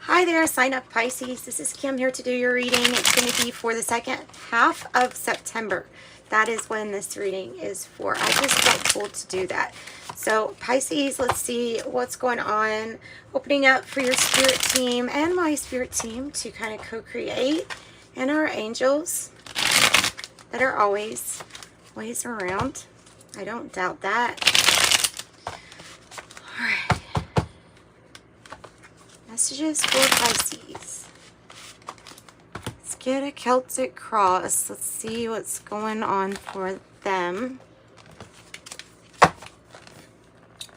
Hi there, sign up Pisces. This is Kim here to do your reading. It's going to be for the second half of September. That is when this reading is for. I just felt told to do that. So Pisces, let's see what's going on. Opening up for your spirit team and my spirit team to kind of co-create. And our angels that are always around. I don't doubt that. All right. Messages for Pisces. Let's get a Celtic cross. Let's see what's going on for them.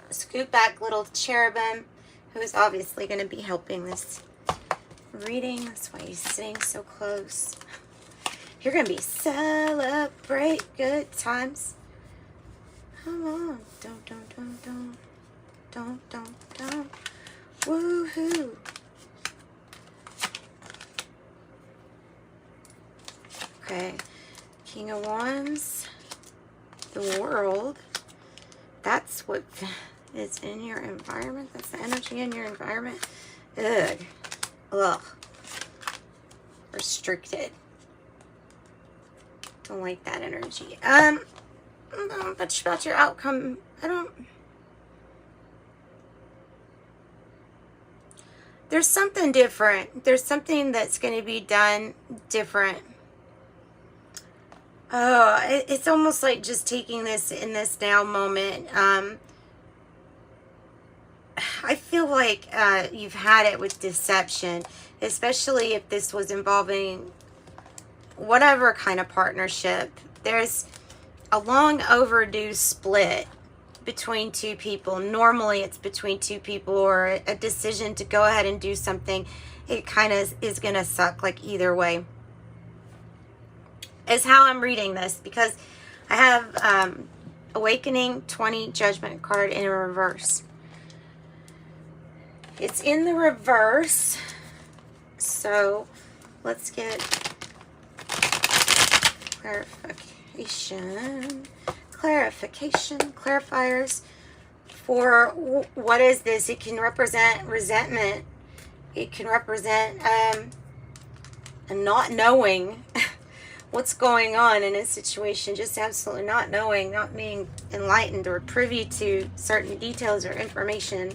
Scoot back little cherubim, who is obviously going to be helping this reading. That's why he's sitting so close. You're going to be celebrate good times. Come on. Don't. Woohoo! Okay, King of Wands, the world. That's what is in your environment. That's the energy in your environment. Ugh. Restricted. Don't like that energy. But about your outcome, there's something different. There's something that's going to be done different. Oh, it's almost like just taking this in this now moment. I feel like you've had it with deception, especially if this was involving whatever kind of partnership. There's a long overdue split between two people. Normally it's between two people, or a decision to go ahead and do something. It kind of is going to suck like either way, is how I'm reading this, because I have Awakening 20 Judgment card in reverse. It's in the reverse, so let's get clarifiers for what is this. It can represent resentment. It can represent a not knowing what's going on in a situation, just absolutely not knowing, not being enlightened or privy to certain details or information.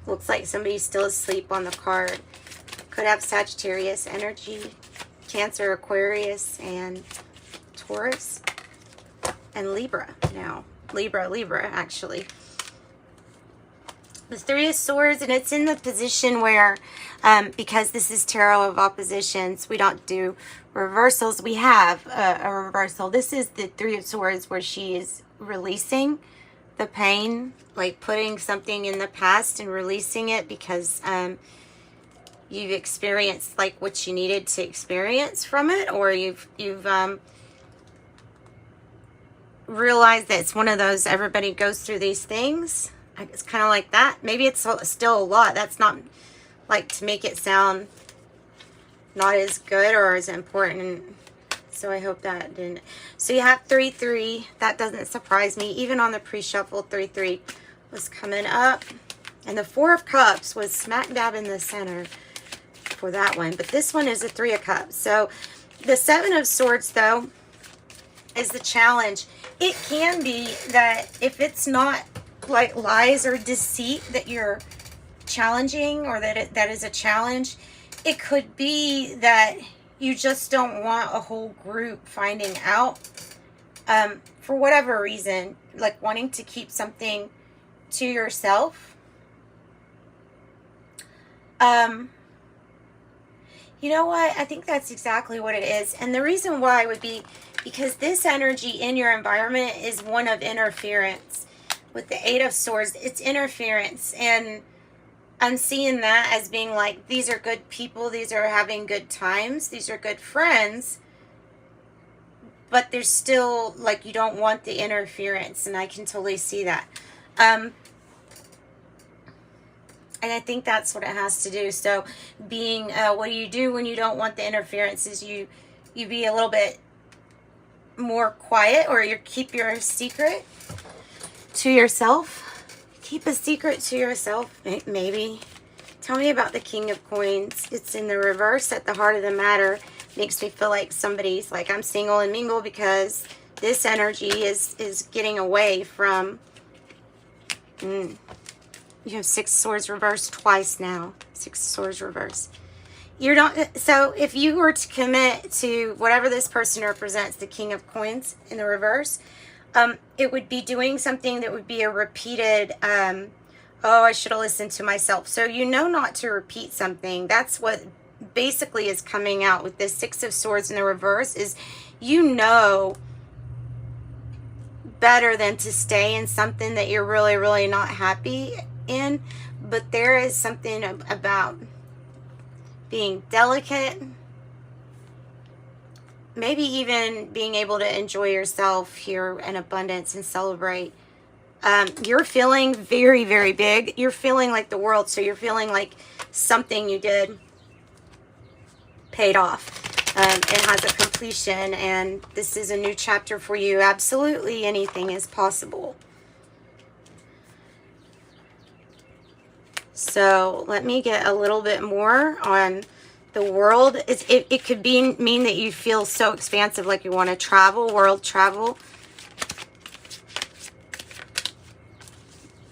Looks like somebody's still asleep on the card. Could have Sagittarius energy, Cancer, Aquarius, and Taurus, and Libra now. Libra, actually. The Three of Swords, and it's in the position where, because this is Tarot of Oppositions, we don't do reversals. We have a reversal. This is the Three of Swords, where she is releasing the pain, like putting something in the past and releasing it, because you've experienced like what you needed to experience from it, or you've realized that it's one of those, everybody goes through these things. It's kind of like that. Maybe it's still a lot. That's not like to make it sound not as good or as important. So I hope that didn't. So you have 3-3. That doesn't surprise me. Even on the pre-shuffle, 3-3 was coming up. And the Four of Cups was smack dab in the center for that one. But this one is a Three of Cups. So the Seven of Swords, though, is the challenge. It can be that if it's not like lies or deceit that you're challenging, or that is a challenge, it could be that you just don't want a whole group finding out for whatever reason, like wanting to keep something to yourself. You know what? I think that's exactly what it is. And the reason why would be because this energy in your environment is one of interference. With the Eight of Swords, it's interference. And I'm seeing that as being like, these are good people. These are having good times. These are good friends. But there's still, like, you don't want the interference. And I can totally see that. And I think that's what it has to do. So being, what do you do when you don't want the interference? Is you be a little bit more quiet, or you keep your secret to yourself. Keep a secret to yourself, maybe. Tell me about the King of Coins. It's in the reverse at the heart of the matter. Makes me feel like somebody's like, I'm single and mingle because this energy is getting away from... You have 6 swords reversed twice now. 6 swords reversed. You're not... So if you were to commit to whatever this person represents, the King of Coins in the reverse, it would be doing something that would be a repeated... oh, I should have listened to myself. So you know not to repeat something. That's what basically is coming out with this 6 of Swords in the reverse, is you know better than to stay in something that you're really, really not happy in. But there is something about being delicate, maybe even being able to enjoy yourself here in abundance and celebrate. You're feeling very, very big. You're feeling like the world. So you're feeling like something you did paid off. It has a completion, and this is a new chapter for you. Absolutely anything is possible. So let me get a little bit more on the world. It could mean that you feel so expansive, like you want to travel, world travel.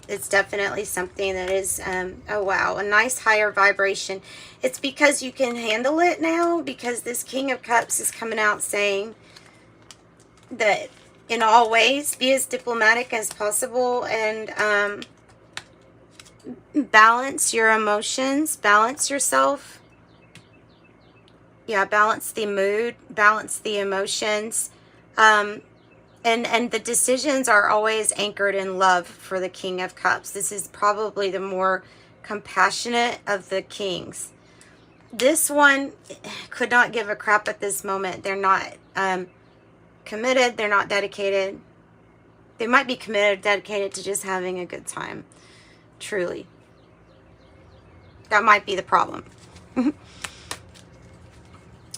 It's definitely something that is, oh wow, a nice higher vibration. It's because you can handle it now, because this King of Cups is coming out saying that in all ways, be as diplomatic as possible and balance your emotions, balance yourself. Yeah, balance the mood, balance the emotions. And the decisions are always anchored in love for the King of Cups. This is probably the more compassionate of the kings. This one could not give a crap at this moment. They're not committed. They're not dedicated. They might be committed, dedicated to just having a good time. Truly. That might be the problem.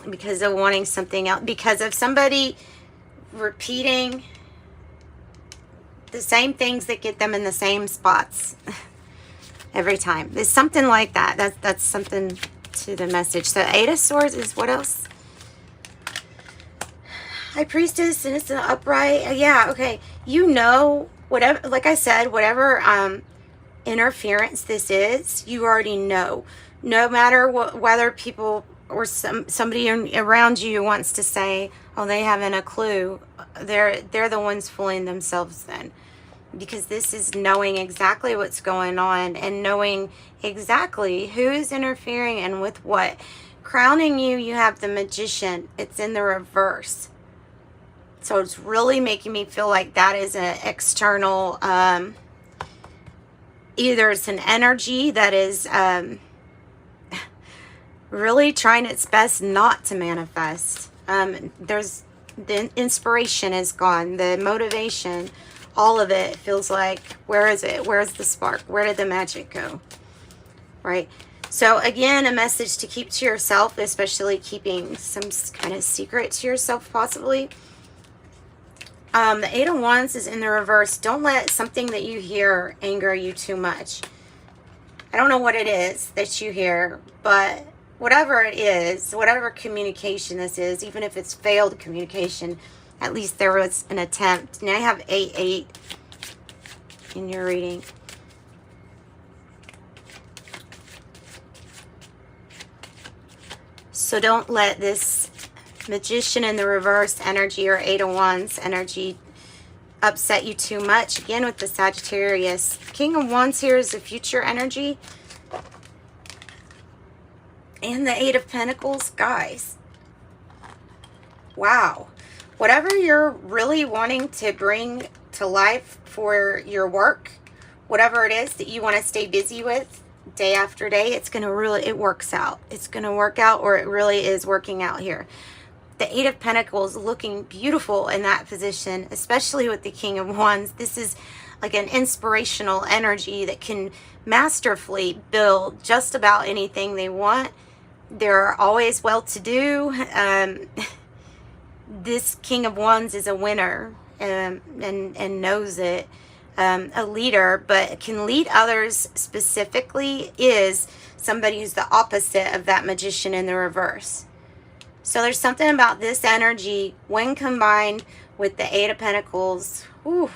Because of wanting something else. Because of somebody repeating the same things that get them in the same spots every time. There's something like that. That's something to the message. So 8 of Swords is what else? High Priestess, and it's an upright. Yeah, okay. You know, whatever, like I said, whatever interference this is, you already know. No matter whether people or somebody around you wants to say, oh, they haven't a clue, they're the ones fooling themselves then. Because this is knowing exactly what's going on and knowing exactly who's interfering and with what. Crowning you, you have the Magician. It's in the reverse. So it's really making me feel like that is an external, either it's an energy that is really trying its best not to manifest. There's the inspiration is gone, the motivation, all of it feels like, where is it? Where's the spark? Where did the magic go? Right? So again, a message to keep to yourself, especially keeping some kind of secret to yourself possibly. The 8 of Wands is in the reverse. Don't let something that you hear anger you too much. I don't know what it is that you hear, but whatever it is, whatever communication this is, even if it's failed communication, at least there was an attempt. Now I have 8 in your reading. So don't let this Magician in the reverse energy or 8 of Wands energy upset you too much. Again with the Sagittarius. King of Wands here is the future energy. And the 8 of Pentacles. Guys. Wow. Whatever you're really wanting to bring to life for your work, whatever it is that you want to stay busy with day after day, it's going to really, it works out. It's going to work out, or it really is working out here. The 8 of Pentacles looking beautiful in that position, especially with the King of Wands. This is like an inspirational energy that can masterfully build just about anything they want. They're always well-to-do. This King of Wands is a winner and knows it. a leader, but can lead others specifically, is somebody who's the opposite of that Magician in the reverse. So there's something about this energy when combined with the Eight of Pentacles, whew,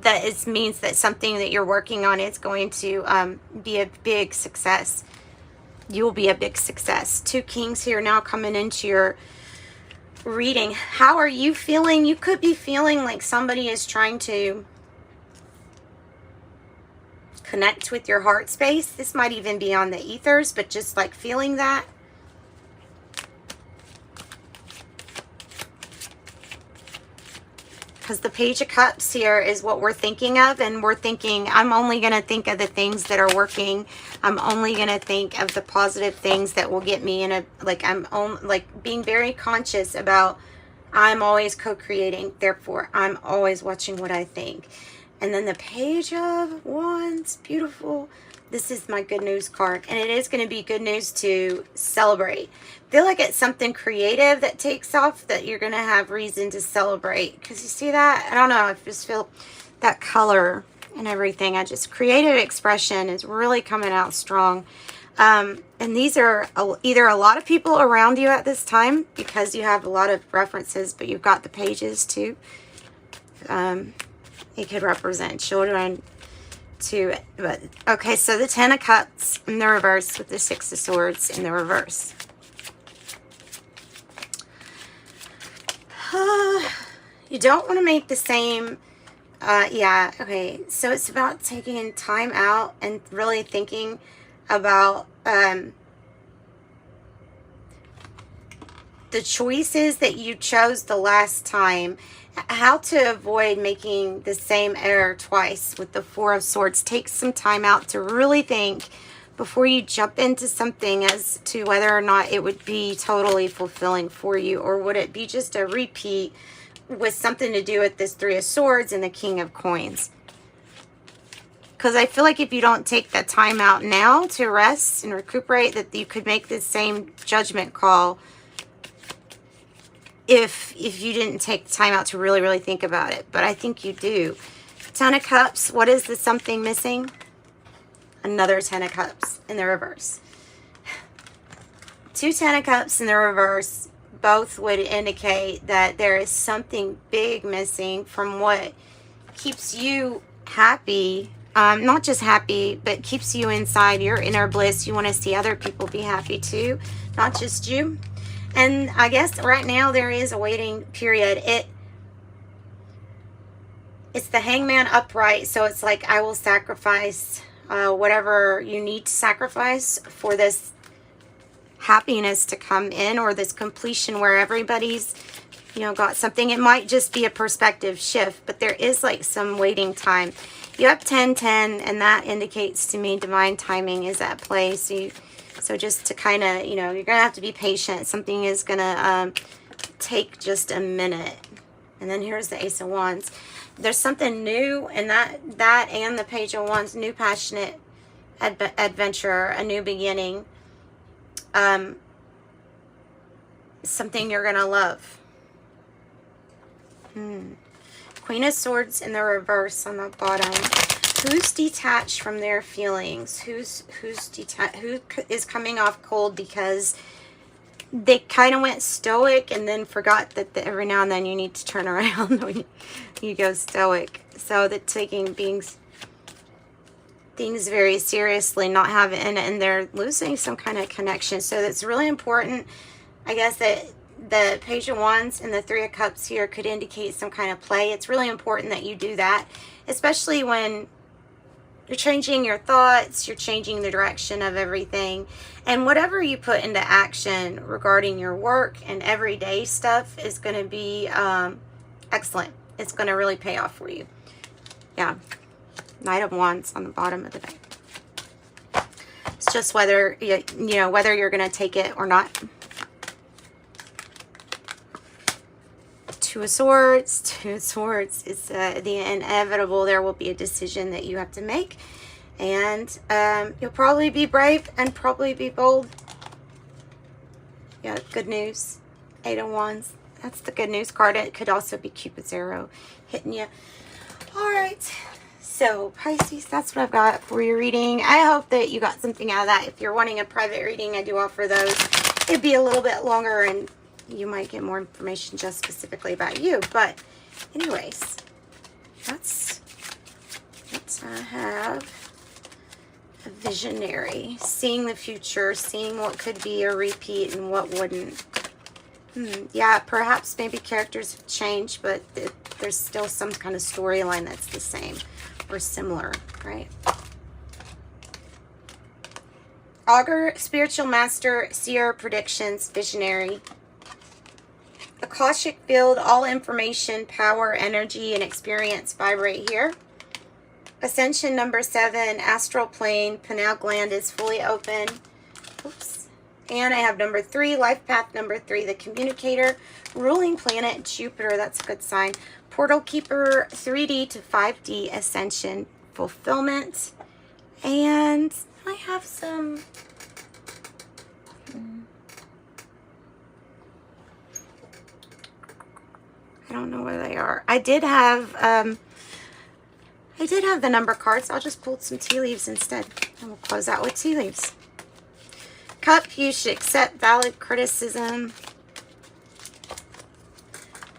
that it means that something that you're working on is going to be a big success. You will be a big success. Two Kings here now coming into your reading. How are you feeling? You could be feeling like somebody is trying to connect with your heart space. This might even be on the ethers, but just like feeling that. Because the Page of Cups here is what we're thinking of, and we're thinking, I'm only going to think of the things that are working. I'm only going to think of the positive things that will get me in a, like, being very conscious about, I'm always co-creating, therefore I'm always watching what I think. And then the Page of Wands, beautiful. This is my good news card, and it is going to be good news to celebrate. Feel like it's something creative that takes off that you're going to have reason to celebrate. Because you see that? I don't know. I just feel that color and everything. Creative expression is really coming out strong. And these are either a lot of people around you at this time because you have a lot of references, but you've got the pages too. It could represent children too. But okay, so the Ten of Cups in the reverse with the Six of Swords in the reverse. You don't want to make the same, yeah, okay, so it's about taking time out and really thinking about the choices that you chose the last time, how to avoid making the same error twice with the Four of Swords. Take some time out to really think before you jump into something as to whether or not it would be totally fulfilling for you, or would it be just a repeat with something to do with this Three of Swords and the King of Coins. Because I feel like if you don't take that time out now to rest and recuperate, that you could make the same judgment call if you didn't take the time out to really, really think about it. But I think you do. Ten of Cups. What is the something missing? Another Ten of Cups in the reverse. Two Ten of Cups in the reverse. Both would indicate that there is something big missing from what keeps you happy. Not just happy, but keeps you inside your inner bliss. You want to see other people be happy too, not just you. And I guess right now there is a waiting period. It's the Hangman upright, so it's like, I will sacrifice whatever you need to sacrifice for this happiness to come in, or this completion where everybody's, you know, got something. It might just be a perspective shift, but there is like some waiting time. You have 10-10, and that indicates to me divine timing is at play. So just to kind of, you know, you're going to have to be patient. Something is going to take just a minute. And then here's the Ace of Wands. There's something new, and that and the Page of Wands, new passionate adventure, a new beginning. Something you're going to love. Queen of Swords in the reverse on the bottom. Who's detached from their feelings? Who's detached? Who is coming off cold because they kind of went stoic and then forgot that every now and then you need to turn around when you go stoic. So that taking things very seriously, not having, and they're losing some kind of connection. So it's really important, I guess, that the Page of Wands and the Three of Cups here could indicate some kind of play. It's really important that you do that, especially when you're changing your thoughts, you're changing the direction of everything. And whatever you put into action regarding your work and everyday stuff is going to be excellent. It's going to really pay off for you. Yeah. Knight of Wands on the bottom of the deck. It's just whether, you know, whether you're going to take it or not. Two of Swords. Two of Swords. It's the inevitable. There will be a decision that you have to make. And you'll probably be brave and probably be bold. Yeah, good news. Eight of Wands. That's the good news card. It could also be Cupid's arrow hitting you. All right. So, Pisces, that's what I've got for your reading. I hope that you got something out of that. If you're wanting a private reading, I do offer those. It'd be a little bit longer, and you might get more information just specifically about you. But anyways, that's what I have. A visionary. Seeing the future, seeing what could be a repeat and what wouldn't. Yeah, perhaps maybe characters have changed, but there's still some kind of storyline that's the same or similar, right? Augur, spiritual master, seer, predictions, visionary. Akashic field, all information, power, energy, and experience vibrate here. Ascension number 7, astral plane, pineal gland is fully open. Oops. And I have number 3, life path number 3, the communicator, ruling planet, Jupiter, that's a good sign. Portal keeper, 3D to 5D, ascension, fulfillment. And I have some... I don't know where they are. I did have the number cards. I'll just pull some tea leaves instead. And we'll close out with tea leaves. Cup, you should accept valid criticism.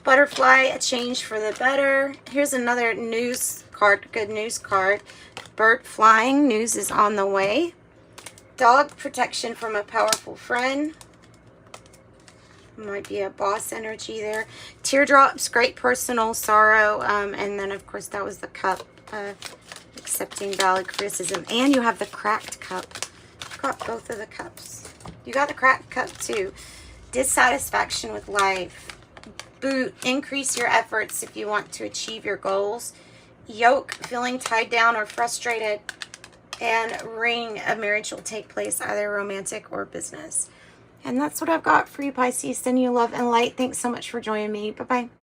Butterfly, a change for the better. Here's another news card, good news card. Bird flying, news is on the way. Dog, protection from a powerful friend. Might be a boss energy there. Teardrops, great personal sorrow. And then, of course, that was the cup. Accepting valid criticism. And you have the cracked cup. You got both of the cups. You got the cracked cup, too. Dissatisfaction with life. Boot, increase your efforts if you want to achieve your goals. Yoke, feeling tied down or frustrated. And ring, a marriage will take place, either romantic or business. And that's what I've got for you, Pisces. Sending you love and light. Thanks so much for joining me. Bye-bye.